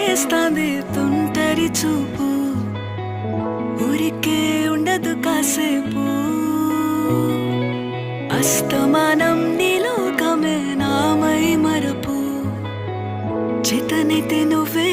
చేస్తాంది తుంటరి చూపు, ఊరికే ఉండదు కాసేపు. అస్తమానం నీలోకమే నామై మరపు, చేతనైతే నువ్వే